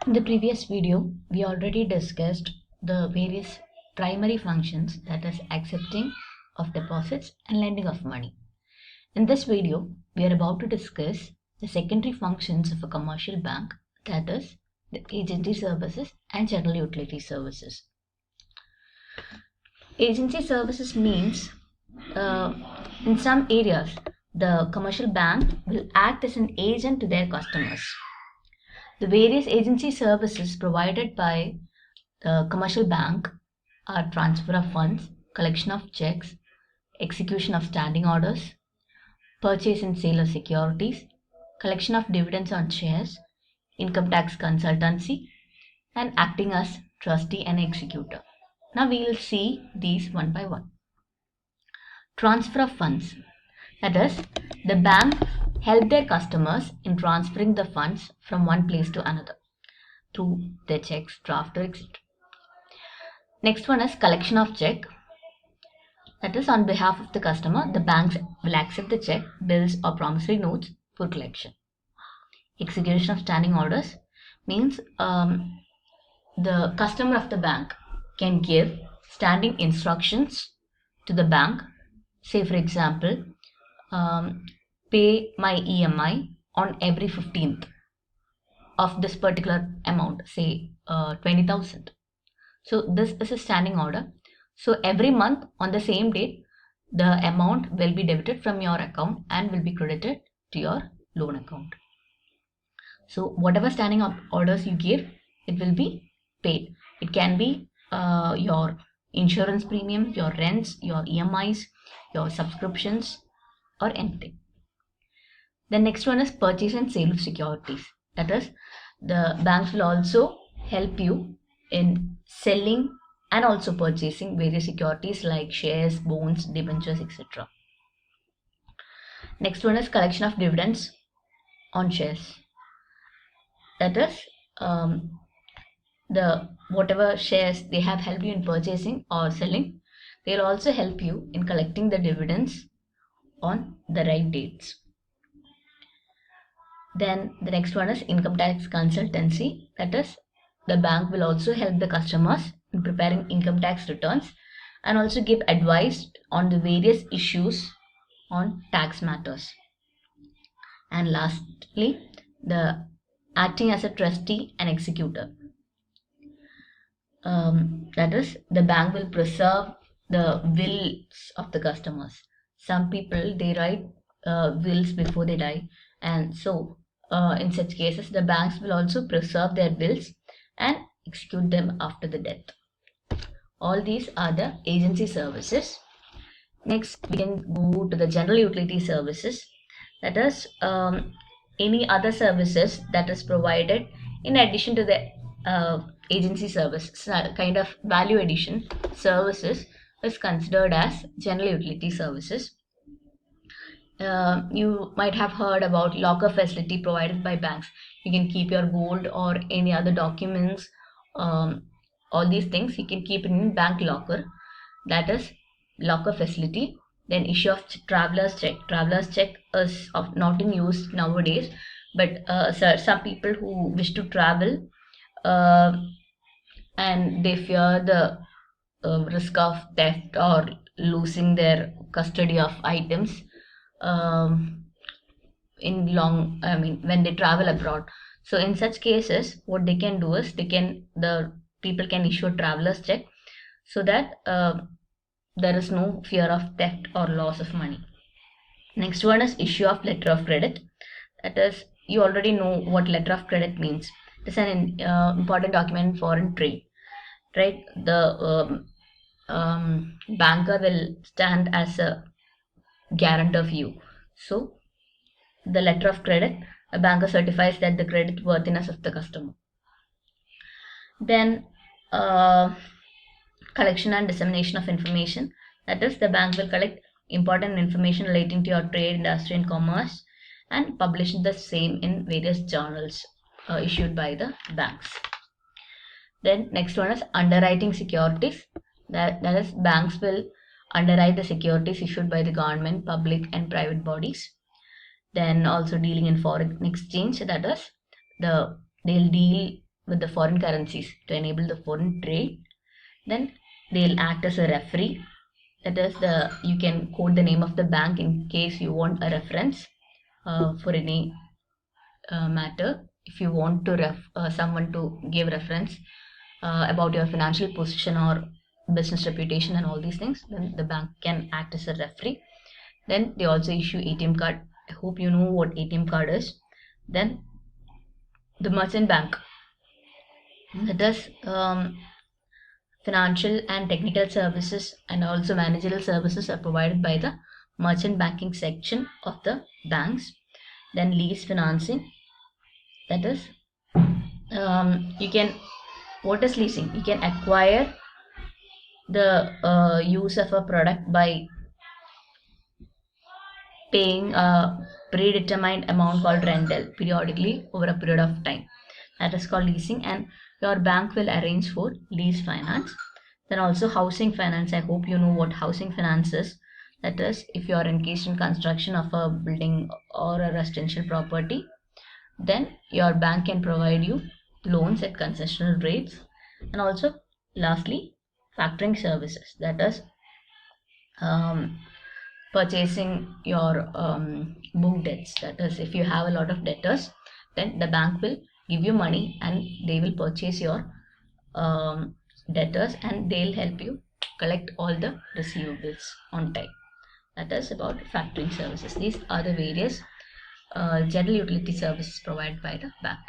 In the previous video, we already discussed the various primary functions, that is accepting of deposits and lending of money. In this video, we are about to discuss the secondary functions of a commercial bank, that is the agency services and general utility services. Agency services means in some areas, the commercial bank will act as an agent to their customers. The various agency services provided by the commercial bank are transfer of funds, collection of checks, execution of standing orders, purchase and sale of securities, collection of dividends on shares, income tax consultancy, and acting as trustee and executor. Now we will see these one by one. Transfer of funds. That is, the bank help their customers in transferring the funds from one place to another through their checks, draft, or etc. Next one is collection of check. That is, on behalf of the customer, the banks will accept the check, bills, or promissory notes for collection. Execution of standing orders means the customer of the bank can give standing instructions to the bank. Say, for example, pay my EMI on every 15th of this particular amount, say 20,000. So this is a standing order. So every month on the same date, the amount will be debited from your account and will be credited to your loan account. So whatever standing orders you give, it will be paid. It can be your insurance premiums, your rents, your EMIs, your subscriptions, or anything. The next one is purchase and sale of securities. That is, the banks will also help you in selling and also purchasing various securities like shares, bonds, debentures, etc. Next one is collection of dividends on shares. That is, the whatever shares they have helped you in purchasing or selling, they will also help you in collecting the dividends on the right dates. Then the next one is income tax consultancy. That is, the bank will also help the customers in preparing income tax returns and also give advice on the various issues on tax matters. And lastly, the acting as a trustee and executor. That is, the bank will preserve the wills of the customers. Some people, they write wills before they die, and so in such cases the banks will also preserve their wills and execute them after the death. All these are the agency services. Next, we can go to the general utility services. That is, any other services that is provided in addition to the agency service, kind of value addition services, is considered as general utility services. You might have heard about locker facility provided by banks. You can keep your gold or any other documents, all these things you can keep in bank locker. That is locker facility. Then issue of traveler's check. Traveler's check is not in use nowadays, but some people who wish to travel and they fear the risk of theft or losing their custody of items when they travel abroad. So in such cases, what they can do is the people can issue a traveler's check so that there is no fear of theft or loss of money. Next one is issue of letter of credit. That is, you already know what letter of credit means. It is an important document in foreign trade, right? The banker will stand as a guarantor for you. So the letter of credit, a banker certifies that the credit worthiness of the customer. Then collection and dissemination of information. That is, the bank will collect important information relating to your trade, industry, and commerce and publish the same in various journals issued by the banks. Then next one is underwriting securities. That is, banks will underwrite the securities issued by the government, public and private bodies. Then also dealing in foreign exchange. That is, they'll deal with the foreign currencies to enable the foreign trade. Then they'll act as a referee. That is, you can quote the name of the bank in case you want a reference for any matter. If you want to someone to give reference about your financial position or business reputation and all these things, then the bank can act as a referee. Then they also issue ATM card. I hope you know what ATM card is. Then the merchant bank, that is financial and technical services and also managerial services are provided by the merchant banking section of the banks. Then lease financing, that is you can, what is leasing? You can acquire the use of a product by paying a predetermined amount called rental periodically over a period of time. That is called leasing, and your bank will arrange for lease finance. Then also housing finance. I hope you know what housing finance is. That is, if you are engaged in construction of a building or a residential property, then your bank can provide you loans at concessional rates. And also lastly, factoring services, that is purchasing your book debts. That is, if you have a lot of debtors, then the bank will give you money and they will purchase your debtors and they'll help you collect all the receivables on time. That is about factoring services. These are the various general utility services provided by the bank.